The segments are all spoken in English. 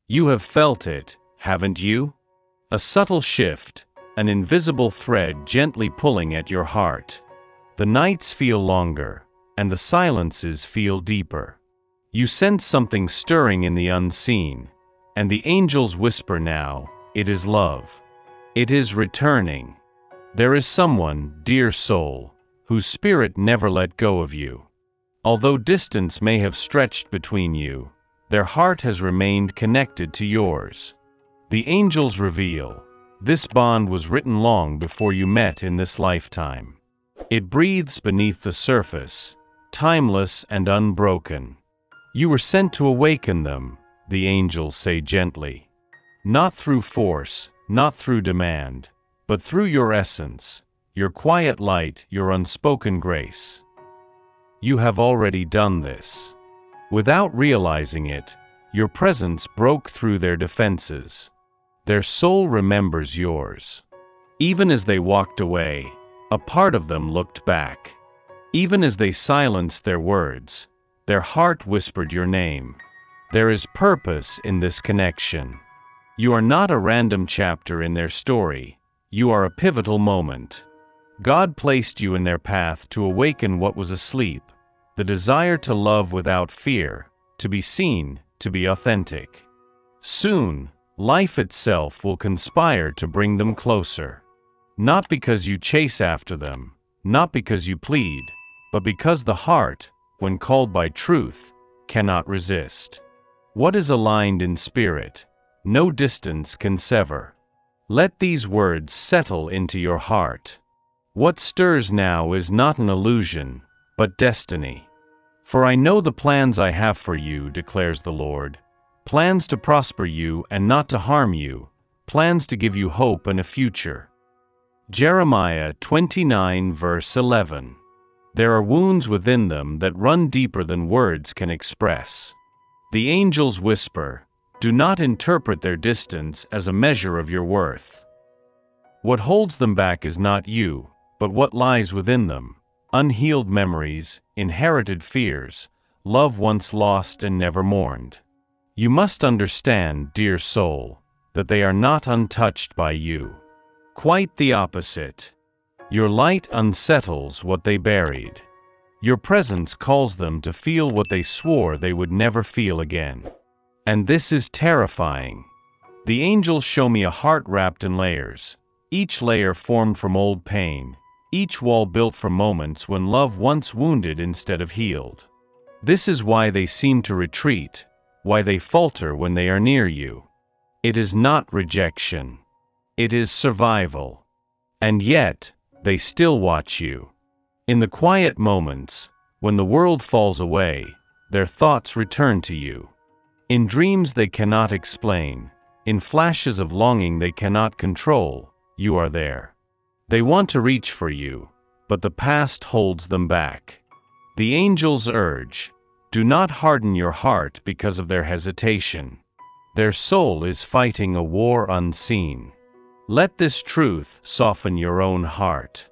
You have felt it, haven't you? A subtle shift, an invisible thread gently pulling at your heart. The nights feel longer, and the silences feel deeper. You sense something stirring in the unseen, and the angels whisper now, it is love. It is returning. There is someone, dear soul, whose spirit never let go of you. Although distance may have stretched between you, their heart has remained connected to yours. The angels reveal, this bond was written long before you met in this lifetime. It breathes beneath the surface, timeless and unbroken. You were sent to awaken them, the angels say gently. Not through force, not through demand, but through your essence, your quiet light, your unspoken grace. You have already done this. Without realizing it, your presence broke through their defenses. Their soul remembers yours. Even as they walked away, a part of them looked back. Even as they silenced their words, their heart whispered your name. There is purpose in this connection. You are not a random chapter in their story, you are a pivotal moment. God placed you in their path to awaken what was asleep, the desire to love without fear, to be seen, to be authentic. Soon, life itself will conspire to bring them closer. Not because you chase after them, not because you plead, but because the heart, when called by truth, cannot resist. What is aligned in spirit, no distance can sever. Let these words settle into your heart. What stirs now is not an illusion, but destiny. For I know the plans I have for you, declares the Lord, plans to prosper you and not to harm you, plans to give you hope and a future. Jeremiah 29 verse 11. There are wounds within them that run deeper than words can express. The angels whisper, do not interpret their distance as a measure of your worth. What holds them back is not you, but what lies within them, unhealed memories, inherited fears, love once lost and never mourned. You must understand, dear soul, that they are not untouched by you. Quite the opposite. Your light unsettles what they buried. Your presence calls them to feel what they swore they would never feel again. And this is terrifying. The angels show me a heart wrapped in layers, each layer formed from old pain, each wall built from moments when love once wounded instead of healed. This is why they seem to retreat, why they falter when they are near you. It is not rejection. It is survival. And yet, they still watch you. In the quiet moments, when the world falls away, their thoughts return to you. In dreams they cannot explain, in flashes of longing they cannot control, you are there. They want to reach for you, but the past holds them back. The angels urge, do not harden your heart because of their hesitation. Their soul is fighting a war unseen. Let this truth soften your own heart.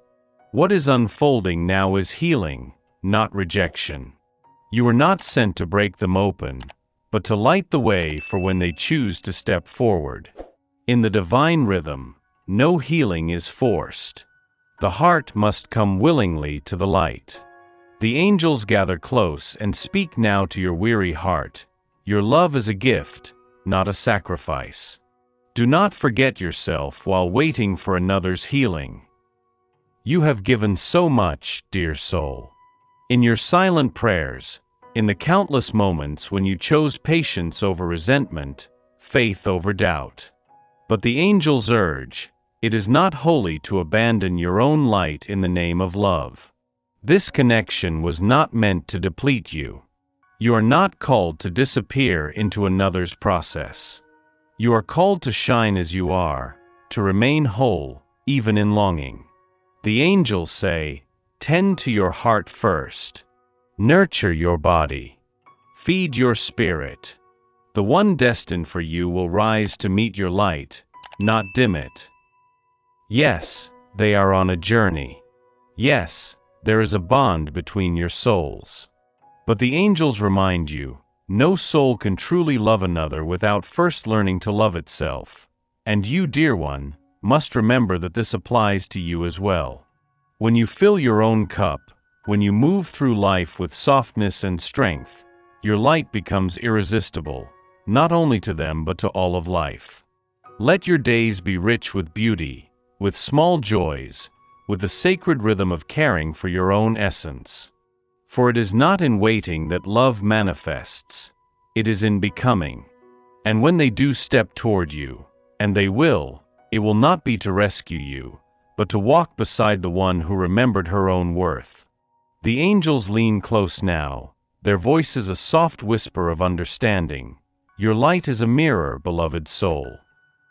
What is unfolding now is healing, not rejection. You are not sent to break them open, but to light the way for when they choose to step forward. In the divine rhythm, no healing is forced. The heart must come willingly to the light. The angels gather close and speak now to your weary heart. Your love is a gift, not a sacrifice. Do not forget yourself while waiting for another's healing. You have given so much, dear soul. In your silent prayers, in the countless moments when you chose patience over resentment, faith over doubt. But the angels urge, it is not holy to abandon your own light in the name of love. This connection was not meant to deplete you. You are not called to disappear into another's process. You are called to shine as you are, to remain whole, even in longing. The angels say, tend to your heart first. Nurture your body. Feed your spirit. The one destined for you will rise to meet your light, not dim it. Yes, they are on a journey. Yes, there is a bond between your souls. But the angels remind you, No soul can truly love another without first learning to love itself. And you, dear one, must remember that this applies to you as well. When you fill your own cup, when you move through life with softness and strength, your light becomes irresistible, not only to them but to all of life. Let your days be rich with beauty, with small joys, with the sacred rhythm of caring for your own essence. For it is not in waiting that love manifests, it is in becoming. And when they do step toward you, and they will, it will not be to rescue you, but to walk beside the one who remembered her own worth. The angels lean close now, their voice is a soft whisper of understanding. Your light is a mirror, beloved soul.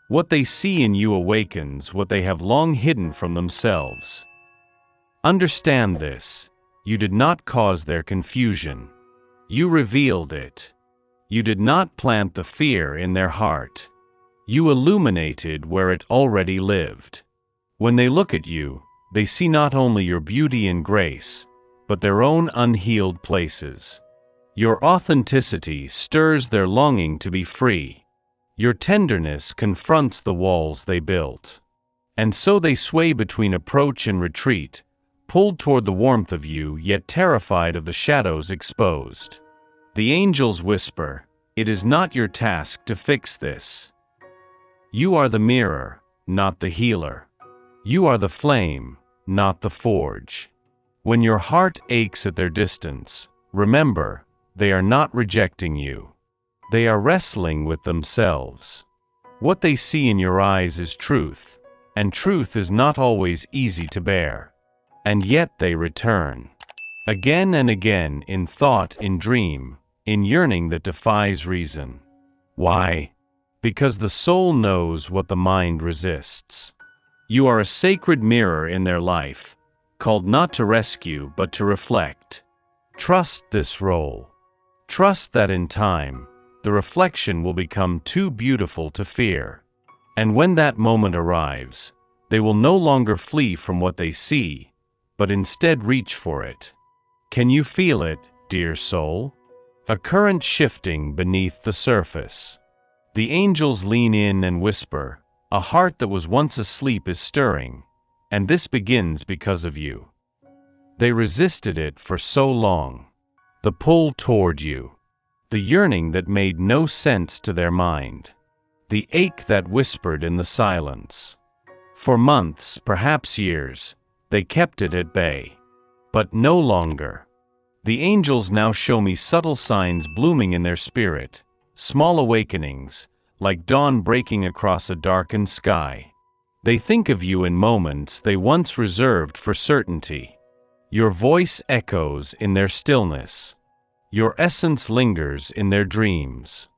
What they see in you awakens what they have long hidden from themselves. Understand this. You did not cause their confusion. You revealed it. You did not plant the fear in their heart. You illuminated where it already lived. When they look at you, they see not only your beauty and grace, but their own unhealed places. Your authenticity stirs their longing to be free. Your tenderness confronts the walls they built. And so they sway between approach and retreat, pulled toward the warmth of you yet terrified of the shadows exposed. The angels whisper, "It is not your task to fix this. You are the mirror, not the healer. You are the flame, not the forge." When your heart aches at their distance, remember, they are not rejecting you. They are wrestling with themselves. What they see in your eyes is truth, and truth is not always easy to bear. And yet they return. Again and again, in thought, in dream, in yearning that defies reason. Why? Because the soul knows what the mind resists. You are a sacred mirror in their life, called not to rescue but to reflect. Trust this role. Trust that in time, the reflection will become too beautiful to fear. And when that moment arrives, they will no longer flee from what they see, but instead reach for it. Can you feel it, dear soul? A current shifting beneath the surface. The angels lean in and whisper, "A heart that was once asleep is stirring, and this begins because of you." They resisted it for so long. The pull toward you. The yearning that made no sense to their mind. The ache that whispered in the silence. For months, perhaps years, they kept it at bay. But no longer. The angels now show me subtle signs blooming in their spirit, small awakenings, like dawn breaking across a darkened sky. They think of you in moments they once reserved for certainty. Your voice echoes in their stillness. Your essence lingers in their dreams.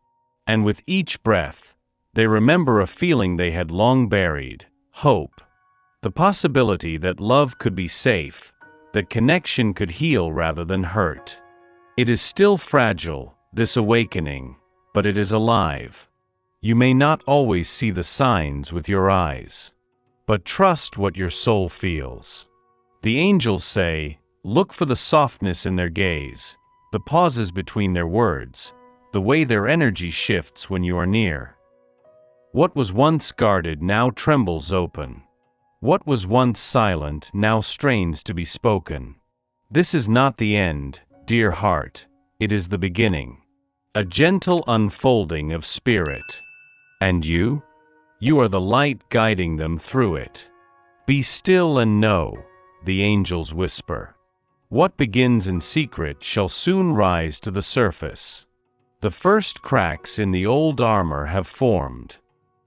And with each breath, they remember a feeling they had long buried, hope. The possibility that love could be safe, that connection could heal rather than hurt. It is still fragile, this awakening, but it is alive. You may not always see the signs with your eyes, but trust what your soul feels. The angels say, look for the softness in their gaze, the pauses between their words, the way their energy shifts when you are near. What was once guarded now trembles open. What was once silent now strains to be spoken. This is not the end, dear heart, it is the beginning. A gentle unfolding of spirit. And you? You are the light guiding them through it. Be still and know, the angels whisper. What begins in secret shall soon rise to the surface. The first cracks in the old armor have formed.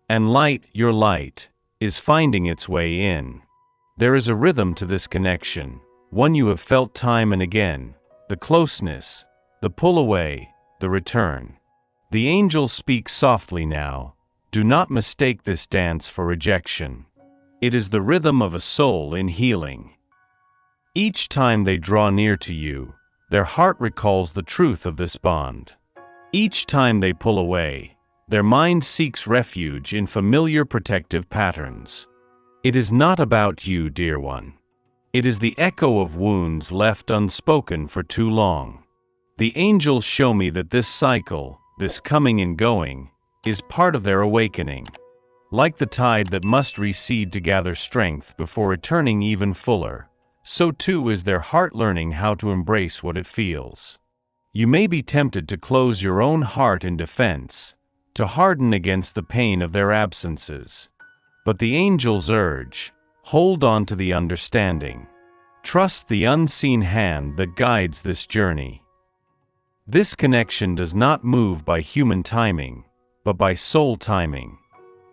And light, your light, is finding its way in. There is a rhythm to this connection, one you have felt time and again, the closeness, the pull away, the return. The angels speak softly now, do not mistake this dance for rejection. It is the rhythm of a soul in healing. Each time they draw near to you, their heart recalls the truth of this bond. Each time they pull away, their mind seeks refuge in familiar protective patterns. It is not about you, dear one. It is the echo of wounds left unspoken for too long. The angels show me that this cycle, this coming and going, is part of their awakening. Like the tide that must recede to gather strength before returning even fuller, so too is their heart learning how to embrace what it feels. You may be tempted to close your own heart in defense, to harden against the pain of their absences. But the angels urge, hold on to the understanding. Trust the unseen hand that guides this journey. This connection does not move by human timing, but by soul timing.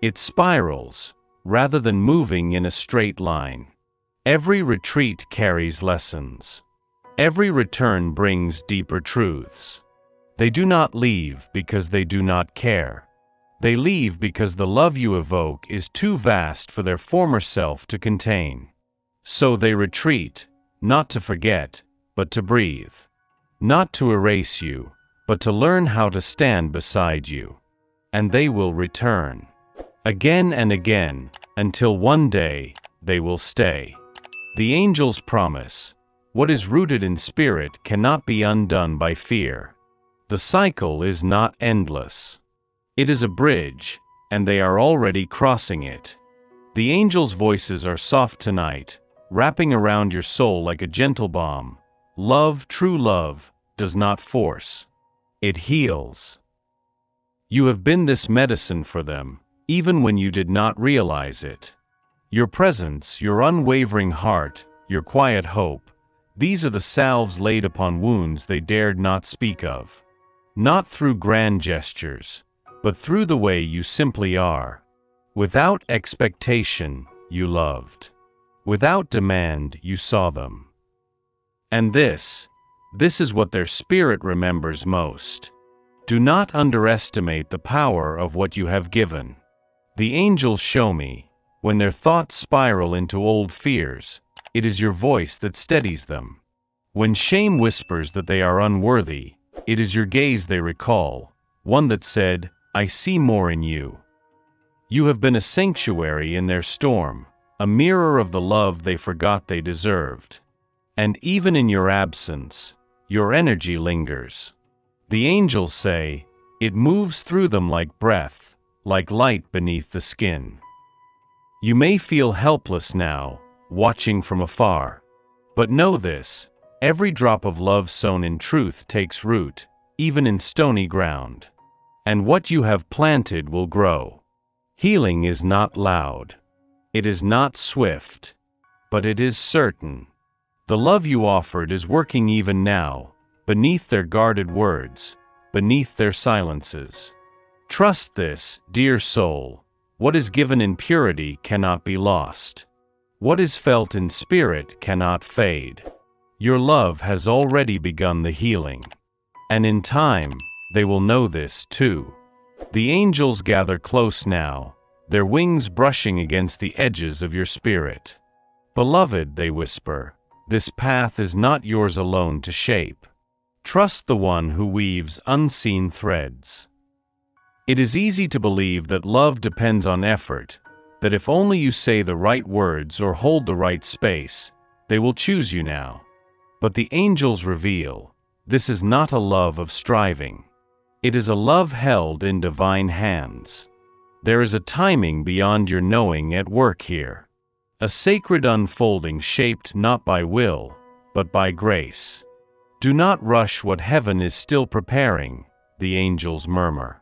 It spirals, rather than moving in a straight line. Every retreat carries lessons. Every return brings deeper truths. They do not leave because they do not care. They leave because the love you evoke is too vast for their former self to contain. So they retreat, not to forget, but to breathe. Not to erase you, but to learn how to stand beside you. And they will return. Again and again, until one day, they will stay. The angels promise, what is rooted in spirit cannot be undone by fear. The cycle is not endless. It is a bridge, and they are already crossing it. The angels' voices are soft tonight, wrapping around your soul like a gentle balm. Love, true love, does not force. It heals. You have been this medicine for them, even when you did not realize it. Your presence, your unwavering heart, your quiet hope, these are the salves laid upon wounds they dared not speak of. Not through grand gestures, but through the way you simply are. Without expectation, you loved. Without demand, you saw them. And this is what their spirit remembers most. Do not underestimate the power of what you have given. The angels show me, when their thoughts spiral into old fears, it is your voice that steadies them. When shame whispers that they are unworthy, it is your gaze they recall, one that said, I see more in you. You have been a sanctuary in their storm, a mirror of the love they forgot they deserved. And even in your absence, your energy lingers. The angels say, it moves through them like breath, like light beneath the skin. You may feel helpless now, watching from afar. But know this, every drop of love sown in truth takes root, even in stony ground. And what you have planted will grow. Healing is not loud. It is not swift. But it is certain. The love you offered is working even now, beneath their guarded words, beneath their silences. Trust this, dear soul. What is given in purity cannot be lost. What is felt in spirit cannot fade. Your love has already begun the healing. And in time, they will know this too. The angels gather close now, their wings brushing against the edges of your spirit. Beloved, they whisper, this path is not yours alone to shape. Trust the one who weaves unseen threads. It is easy to believe that love depends on effort, that if only you say the right words or hold the right space, they will choose you now. But the angels reveal, this is not a love of striving. It is a love held in divine hands. There is a timing beyond your knowing at work here. A sacred unfolding shaped not by will, but by grace. Do not rush what heaven is still preparing, the angels murmur.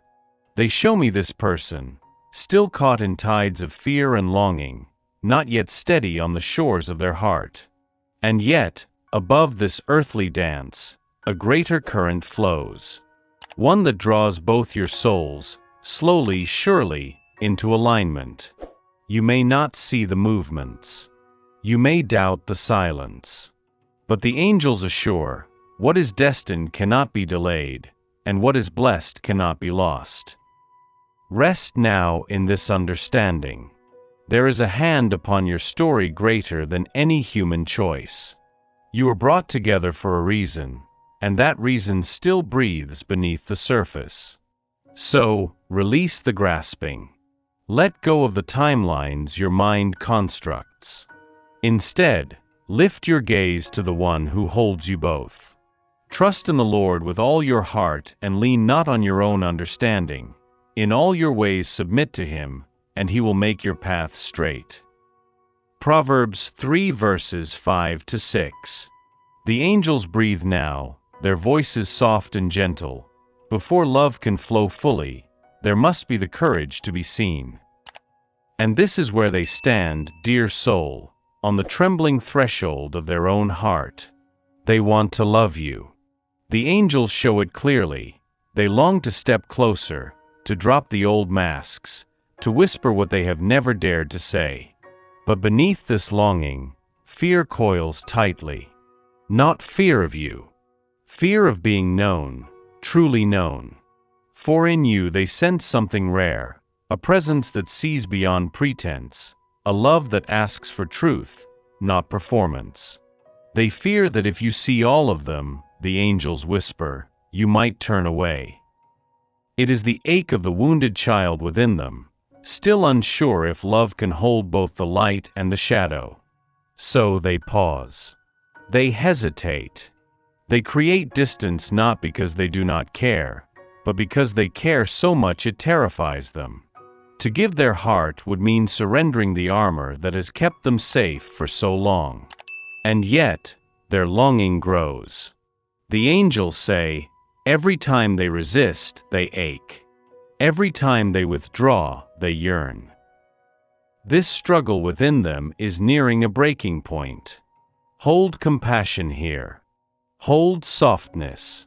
They show me this person, still caught in tides of fear and longing, not yet steady on the shores of their heart. And yet, above this earthly dance, a greater current flows. One that draws both your souls, slowly, surely, into alignment. You may not see the movements. You may doubt the silence. But the angels assure, what is destined cannot be delayed, and what is blessed cannot be lost. Rest now in this understanding. There is a hand upon your story greater than any human choice. You were brought together for a reason, and that reason still breathes beneath the surface. So, release the grasping. Let go of the timelines your mind constructs. Instead, lift your gaze to the one who holds you both. Trust in the Lord with all your heart and lean not on your own understanding. In all your ways submit to Him, and He will make your path straight. Proverbs 3 verses 5 to 6. The angels breathe now, their voices soft and gentle. Before love can flow fully, there must be the courage to be seen. And this is where they stand, dear soul, on the trembling threshold of their own heart. They want to love you. The angels show it clearly. They long to step closer, to drop the old masks, to whisper what they have never dared to say. But beneath this longing, fear coils tightly. Not fear of you. Fear of being known, truly known. For in you they sense something rare, a presence that sees beyond pretense, a love that asks for truth, not performance. They fear that if you see all of them, the angels whisper, you might turn away. It is the ache of the wounded child within them, still unsure if love can hold both the light and the shadow. So they pause. They hesitate. They create distance not because they do not care, but because they care so much it terrifies them. To give their heart would mean surrendering the armor that has kept them safe for so long. And yet, their longing grows. The angels say, every time they resist, they ache. Every time they withdraw, they yearn. This struggle within them is nearing a breaking point. Hold compassion here. Hold softness.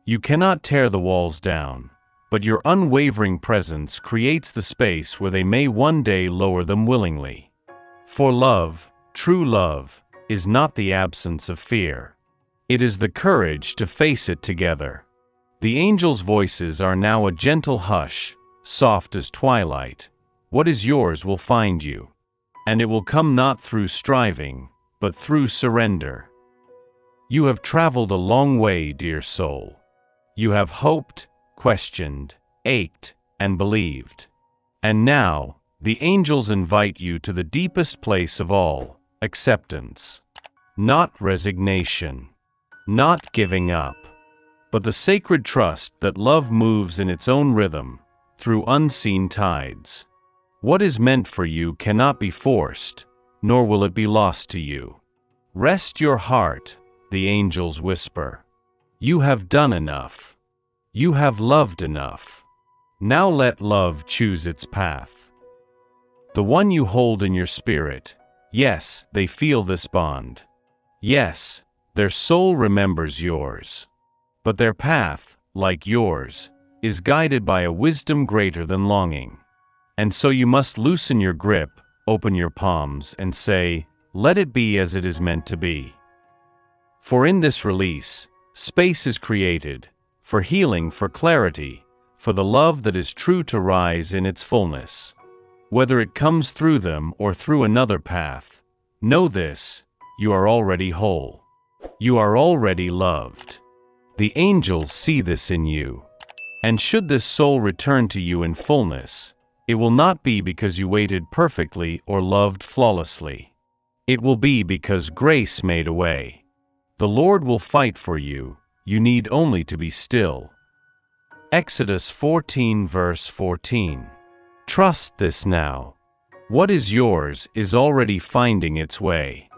You cannot tear the walls down, but your unwavering presence creates the space where they may one day lower them willingly. For love, true love, is not the absence of fear. It is the courage to face it together. The angels' voices are now a gentle hush, soft as twilight. What is yours will find you. And it will come not through striving, but through surrender. You have traveled a long way, dear soul. You have hoped, questioned, ached, and believed. And now, the angels invite you to the deepest place of all, acceptance. Not resignation. Not giving up. But the sacred trust that love moves in its own rhythm, through unseen tides. What is meant for you cannot be forced, nor will it be lost to you. Rest your heart, the angels whisper. You have done enough. You have loved enough. Now let love choose its path. The one you hold in your spirit, yes, they feel this bond. Yes, their soul remembers yours. But their path, like yours, is guided by a wisdom greater than longing. And so you must loosen your grip, open your palms, and say, let it be as it is meant to be. For in this release, space is created, for healing, for clarity, for the love that is true to rise in its fullness. Whether it comes through them or through another path, know this, you are already whole. You are already loved. The angels see this in you. And should this soul return to you in fullness, it will not be because you waited perfectly or loved flawlessly. It will be because grace made a way. The Lord will fight for you, you need only to be still. Exodus 14 verse 14. Trust this now. What is yours is already finding its way.